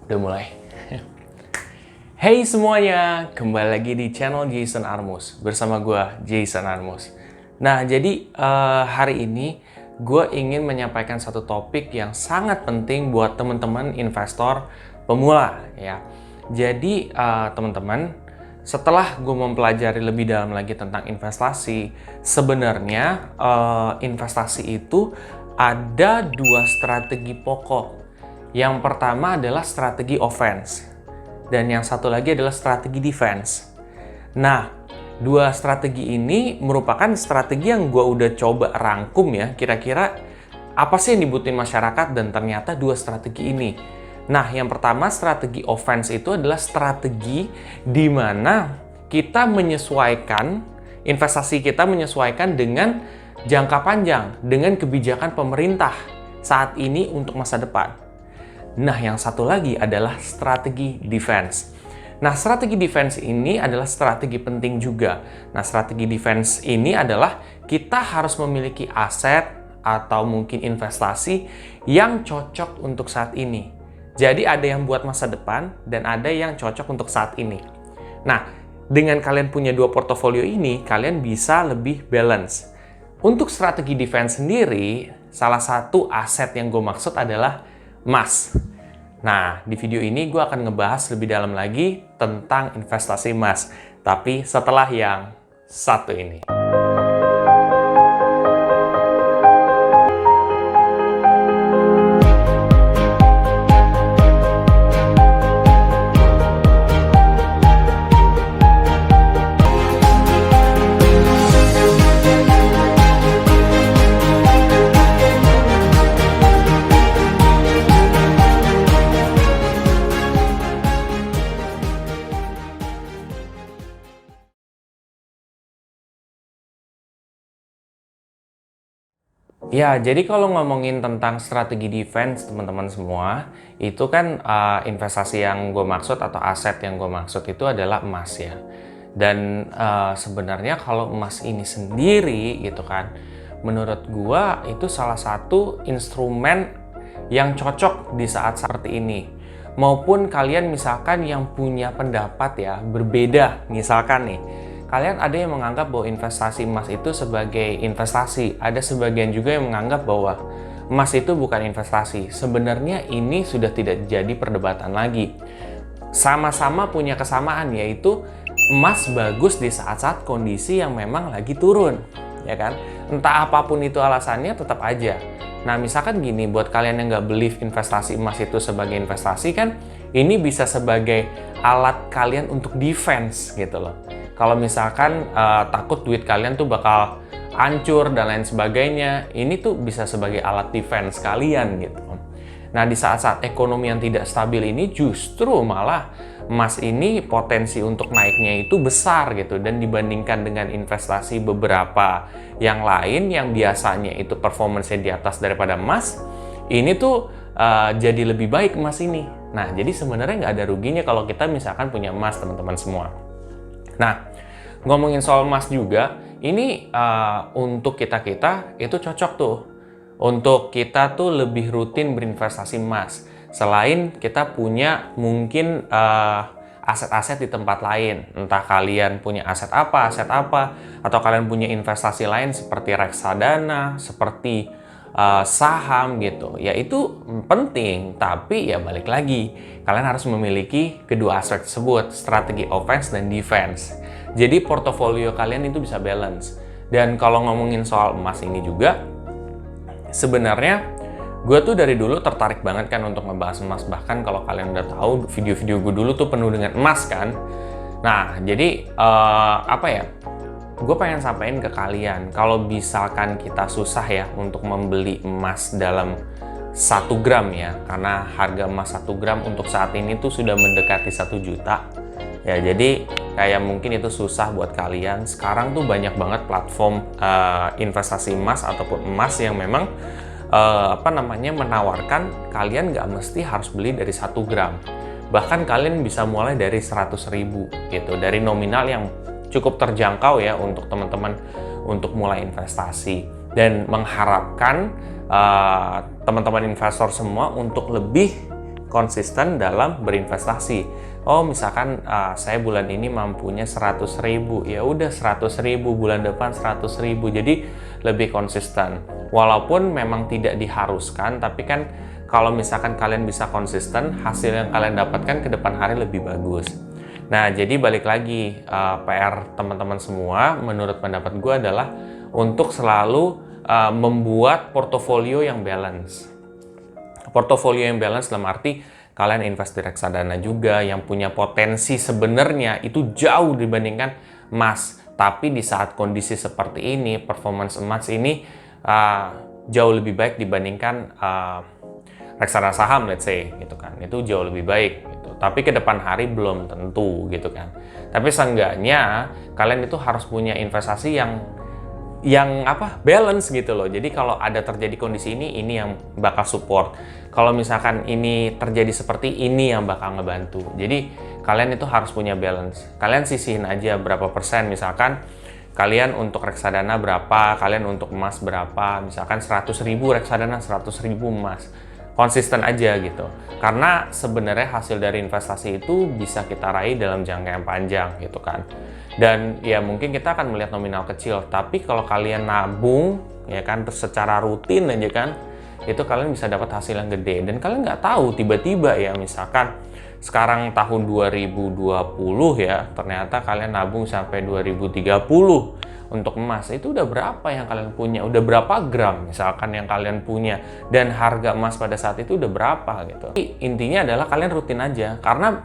Udah mulai. Hey semuanya, kembali lagi di channel Jason Armus bersama gue Jason Armus. Nah, jadi hari ini gue ingin menyampaikan satu topik yang sangat penting buat teman-teman investor pemula ya. Jadi teman-teman, setelah gue mempelajari lebih dalam lagi tentang investasi, sebenarnya investasi itu ada dua strategi pokok. Yang pertama adalah strategi offense, dan yang satu lagi adalah strategi defense. Nah, dua strategi ini merupakan strategi yang gue udah coba rangkum ya, kira-kira apa sih yang dibutuhin masyarakat, dan ternyata dua strategi ini. Nah, yang pertama strategi offense itu adalah strategi di mana kita menyesuaikan, investasi kita menyesuaikan dengan jangka panjang, dengan kebijakan pemerintah saat ini untuk masa depan. Nah, yang satu lagi adalah strategi defense. Nah, strategi defense ini adalah strategi penting juga. Nah, strategi defense ini adalah kita harus memiliki aset atau mungkin investasi yang cocok untuk saat ini. Jadi ada yang buat masa depan dan ada yang cocok untuk saat ini. Nah, dengan kalian punya dua portofolio ini, kalian bisa lebih balance. Untuk strategi defense sendiri, salah satu aset yang gue maksud adalah emas. Nah, di video ini gue akan ngebahas lebih dalam lagi tentang investasi emas. Tapi setelah yang satu ini. Ya, jadi kalau ngomongin tentang strategi defense, teman-teman semua, itu kan investasi yang gue maksud atau aset yang gue maksud itu adalah emas ya. Dan sebenarnya kalau emas ini sendiri gitu kan, menurut gue itu salah satu instrumen yang cocok di saat seperti ini. Maupun kalian misalkan yang punya pendapat ya, berbeda misalkan nih. Kalian ada yang menganggap bahwa investasi emas itu sebagai investasi. Ada sebagian juga yang menganggap bahwa emas itu bukan investasi. Sebenarnya ini sudah tidak jadi perdebatan lagi. Sama-sama punya kesamaan, yaitu emas bagus di saat-saat kondisi yang memang lagi turun. Ya kan? Entah apapun itu alasannya, tetap aja. Nah, misalkan gini, buat kalian yang nggak believe investasi emas itu sebagai investasi kan, ini bisa sebagai alat kalian untuk defense gitu loh. Kalau misalkan takut duit kalian tuh bakal hancur dan lain sebagainya, ini tuh bisa sebagai alat defense kalian gitu. Nah, di saat-saat ekonomi yang tidak stabil ini justru malah emas ini potensi untuk naiknya itu besar gitu, dan dibandingkan dengan investasi beberapa yang lain yang biasanya itu performance-nya di atas daripada emas, ini tuh jadi lebih baik emas ini. Nah, jadi sebenarnya nggak ada ruginya kalau kita misalkan punya emas, teman-teman semua. Nah, ngomongin soal emas juga, ini untuk kita-kita itu cocok tuh. Untuk kita tuh lebih rutin berinvestasi emas. Selain kita punya mungkin aset-aset di tempat lain. Entah kalian punya aset apa, atau kalian punya investasi lain seperti reksadana, seperti saham gitu. Ya itu penting, tapi ya balik lagi. Kalian harus memiliki kedua aspek tersebut, strategi offense dan defense. Jadi portofolio kalian itu bisa balance. Dan kalau ngomongin soal emas ini juga, sebenarnya gue tuh dari dulu tertarik banget kan untuk ngebahas emas. Bahkan kalau kalian udah tahu, video-video gue dulu tuh penuh dengan emas kan. Nah, jadi gue pengen sampaikan ke kalian, kalau misalkan kita susah ya untuk membeli emas dalam 1 gram ya, karena harga emas 1 gram untuk saat ini tuh sudah mendekati 1 juta ya, jadi kayak mungkin itu susah buat kalian. Sekarang tuh banyak banget platform investasi emas ataupun emas yang memang menawarkan kalian nggak mesti harus beli dari 1 gram. Bahkan kalian bisa mulai dari 100.000 gitu, dari nominal yang cukup terjangkau ya untuk teman-teman untuk mulai investasi, dan mengharapkan teman-teman investor semua untuk lebih konsisten dalam berinvestasi. Oh, misalkan saya bulan ini mampunya 100.000, ya udah 100.000, bulan depan 100.000. Jadi lebih konsisten. Walaupun memang tidak diharuskan, tapi kan kalau misalkan kalian bisa konsisten, hasil yang kalian dapatkan ke depan hari lebih bagus. Nah, jadi balik lagi, PR teman-teman semua, menurut pendapat gue adalah untuk selalu membuat portofolio yang balance. Portofolio yang balance dalam arti kalian invest di reksadana juga yang punya potensi sebenarnya itu jauh dibandingkan emas. Tapi di saat kondisi seperti ini, performance emas ini jauh lebih baik dibandingkan reksadana saham, let's say, gitu kan. Itu jauh lebih baik, gitu. Tapi ke depan hari belum tentu, gitu kan. Tapi seenggaknya kalian itu harus punya investasi yang balance gitu loh. Jadi kalau ada terjadi kondisi ini yang bakal support. Kalau misalkan ini terjadi seperti ini yang bakal ngebantu. Jadi kalian itu harus punya balance. Kalian sisihin aja berapa persen, misalkan kalian untuk reksadana berapa, kalian untuk emas berapa, misalkan 100.000 reksadana, 100.000 emas. Konsisten aja gitu. Karena sebenarnya hasil dari investasi itu bisa kita raih dalam jangka yang panjang gitu kan. Dan ya mungkin kita akan melihat nominal kecil, tapi kalau kalian nabung ya kan terus secara rutin aja kan, itu kalian bisa dapat hasil yang gede. Dan kalian nggak tahu tiba-tiba ya misalkan sekarang tahun 2020 ya, ternyata kalian nabung sampai 2030 untuk emas, itu udah berapa yang kalian punya, udah berapa gram misalkan yang kalian punya, dan harga emas pada saat itu udah berapa gitu. Intinya adalah kalian rutin aja, karena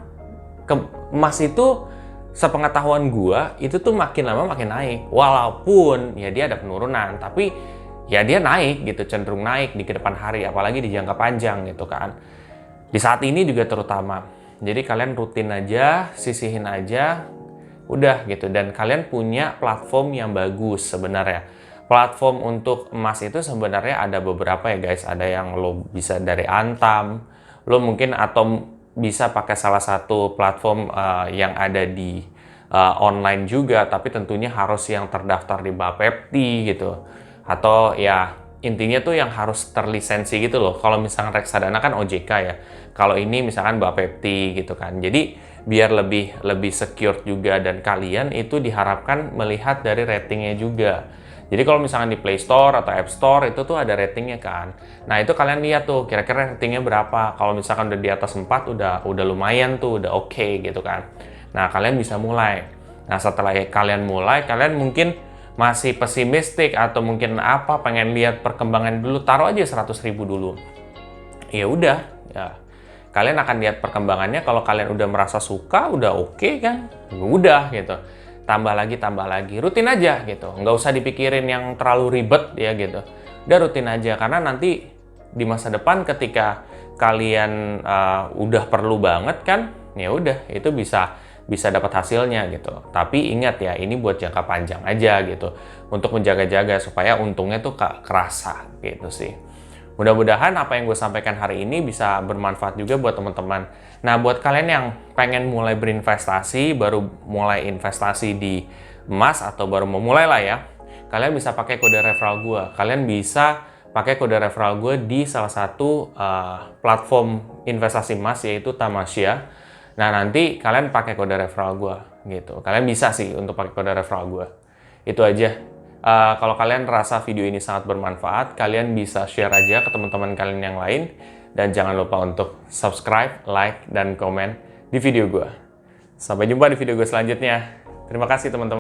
emas itu sepengetahuan gua itu tuh makin lama makin naik, walaupun ya dia ada penurunan, tapi ya dia naik gitu, cenderung naik di ke depan hari, apalagi di jangka panjang gitu kan, di saat ini juga terutama. Jadi kalian rutin aja, sisihin aja, udah gitu. Dan kalian punya platform yang bagus sebenarnya. Platform untuk emas itu sebenarnya ada beberapa ya guys. Ada yang lo bisa dari Antam, lo mungkin atau bisa pakai salah satu platform yang ada di online juga, tapi tentunya harus yang terdaftar di Bapepti gitu. Atau ya intinya tuh yang harus terlisensi gitu loh. Kalau misalkan reksadana kan OJK ya. Kalau ini misalkan Bapepti gitu kan. Jadi biar lebih secure juga, dan kalian itu diharapkan melihat dari ratingnya juga. Jadi kalau misalkan di Play Store atau App Store itu tuh ada ratingnya kan. Nah, itu kalian lihat tuh kira-kira ratingnya berapa. Kalau misalkan udah di atas 4 udah lumayan tuh, udah oke gitu kan. Nah, kalian bisa mulai. Nah, setelah kalian mulai, kalian mungkin masih pesimistik atau mungkin pengen lihat perkembangan dulu, taruh aja 100.000 dulu. Ya udah, ya. Kalian akan lihat perkembangannya. Kalau kalian udah merasa suka, udah oke kan, udah gitu. Tambah lagi, rutin aja gitu. Nggak usah dipikirin yang terlalu ribet ya gitu. Udah rutin aja, karena nanti di masa depan ketika kalian udah perlu banget kan, ya udah itu bisa dapat hasilnya gitu. Tapi ingat ya, ini buat jangka panjang aja gitu, untuk menjaga-jaga supaya untungnya tuh kerasa gitu sih. Mudah-mudahan apa yang gue sampaikan hari ini bisa bermanfaat juga buat teman-teman. Nah, buat kalian yang pengen mulai berinvestasi, baru mulai investasi di emas atau baru mau mulai lah ya, kalian bisa pakai kode referral gue. Kalian bisa pakai kode referral gue di salah satu platform investasi emas, yaitu Tamasya. Nah, nanti kalian pakai kode referral gue gitu. Kalian bisa sih untuk pakai kode referral gue. Itu aja. Kalau kalian rasa video ini sangat bermanfaat, kalian bisa share aja ke teman-teman kalian yang lain. Dan jangan lupa untuk subscribe, like, dan komen di video gue. Sampai jumpa di video gue selanjutnya. Terima kasih teman-teman.